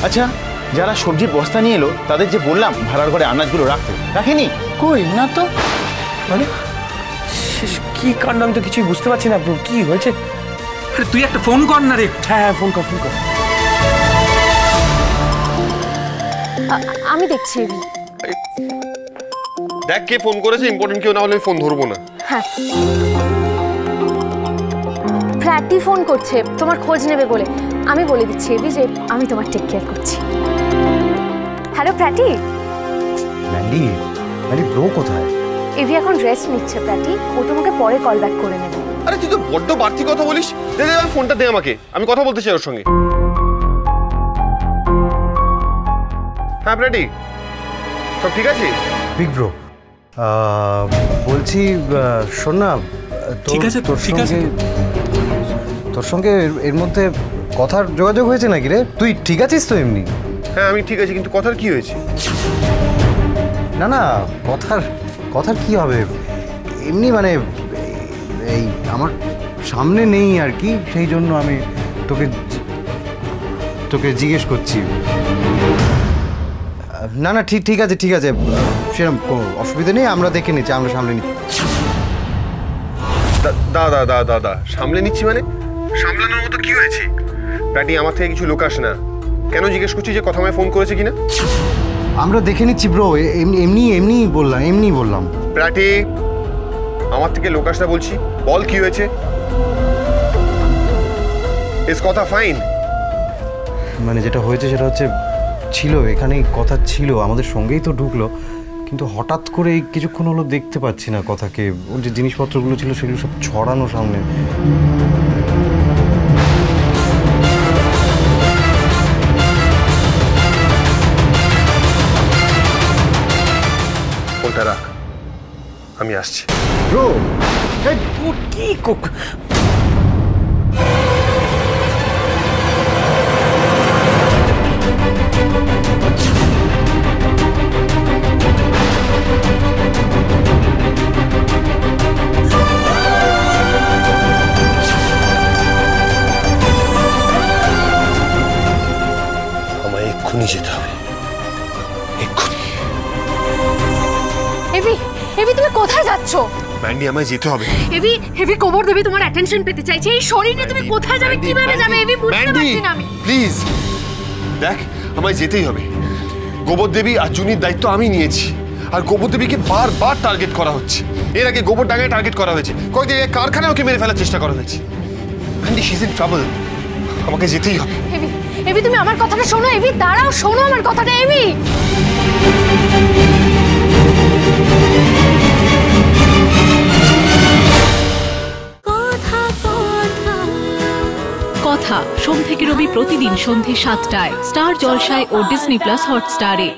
আচ্ছা, যারা সবজির বস্তা নিয়ে এলো তাদের যে বললাম ভাড়ার ঘরে আনাজগুলো রাখতে, রাখেনি? কই না তো। মানে কি কাণ্ড, আমি তো কিছুই বুঝতে পারছি না। কি হয়েছে? আরে তুই একটা ফোন কর না রে। হ্যাঁ, ফোন কর। আমি দেখছি। দেখ কে ফোন করেছে, ইম্পর্টেন্ট কেউ না হলে ফোন ধরবো না। হ্যাঁ, ফ্ল্যাটি ফোন করছে তোমার খোঁজ নেবে বলে। আমি বলে দিচ্ছি এবি যে আমি তোমার টেক কেয়ার করছি। হ্যালো প্র্যাটি। ম্যান্ডি, ব্রো কোথায়? এবি এখন রেস্ট নিচ্ছে প্র্যাটি, ও তোমাকে পরে কল ব্যাক করে নেবে। আরে তুই তো বড্ড বাড়তি কথা বলিস। দে ফোনটা দে আমাকে, আমি কথা বলতে চাই ওর সঙ্গে। হ্যাঁ প্র্যাটি, সব ঠিক আছে? বিগ ব্রো, বলছি শোন না, ঠিক আছে তোর সঙ্গে এর মধ্যে কথার যোগাযোগ হয়েছে নাকি রে? তুই ঠিক আছিস তো এমনি? হ্যাঁ আমি ঠিক আছি, কিন্তু কথার কি হয়েছে? না কথার কি হবে, এমনি মানে এই আমার সামনে নেই আর কি, সেই জন্য আমি তোকে জিজ্ঞেস করছি। না ঠিক আছে সেরকম কোনো অসুবিধা নেই, আমরা দেখে নিচ্ছি, আমরা সামলে নিচ্ছি। দাদা সামলে নিচ্ছি মানে? সামলানোর মতো কি হয়েছে? প্র্যাটি আমার থেকে কিছু লোক আসে না, কেন জিজ্ঞেস করছি যে কথা আমায় ফোন করেছে কিনা? আমরা দেখে নিচ্ছি ব্রো, এমনি বললাম। প্র্যাটি, আমার থেকে লোক আসে না বলছি, বল কি হয়েছে? ইস কথা ফাইন। মানে যেটা হয়েছে সেটা হচ্ছে, ছিল এখানেই কথা ছিল, আমাদের সঙ্গেই তো ঢুকলো, কিন্তু হঠাৎ করে কিছুক্ষণ হলো দেখতে পাচ্ছি না কথাকে। ওর যে জিনিসপত্রগুলো ছিল সেগুলো সব ছড়ানো সামনে। ফোনটা রাখ, আমি আসছি। ব্রো কি এক্ষুনি যেতে হবে, এক্ষুনি। এবি তুমি কোথায় যাচ্ছ? ম্যান্ডি আমায় যেতে হবে। এবি কবর দেবী তোমার অ্যাটেনশন পেতে চাইছে, এই শরীর নিয়ে তুমি কোথায় যাবে, কিভাবে যাবে এবি বুঝতে পারছি না আমি। প্লিজ দেখ, আমায় যেতেই হবে। গোবর দেবী আর জুনির দায়িত্ব আমি নিয়েছি, আর গোবর দেবীকে বারবার টার্গেট করা হচ্ছে। এর আগে গোবর ডাঙ্গায় টার্গেট করা হয়েছে, কয়েকদিন আগে কারখানায় ওকে মেরে ফেলার চেষ্টা করা হয়েছে। Mandy she is in trouble, আমাকে যেতেই হবে। এবি তুমি আমার কথাটা শোনো, এবি দাঁড়াও, শোনো আমার কথাটা এবি। কথা সোম থেকে রবি প্রতিদিন সন্ধ্যে ৭টায় স্টার জলসায় ও ডিজনি প্লাস হটস্টারে।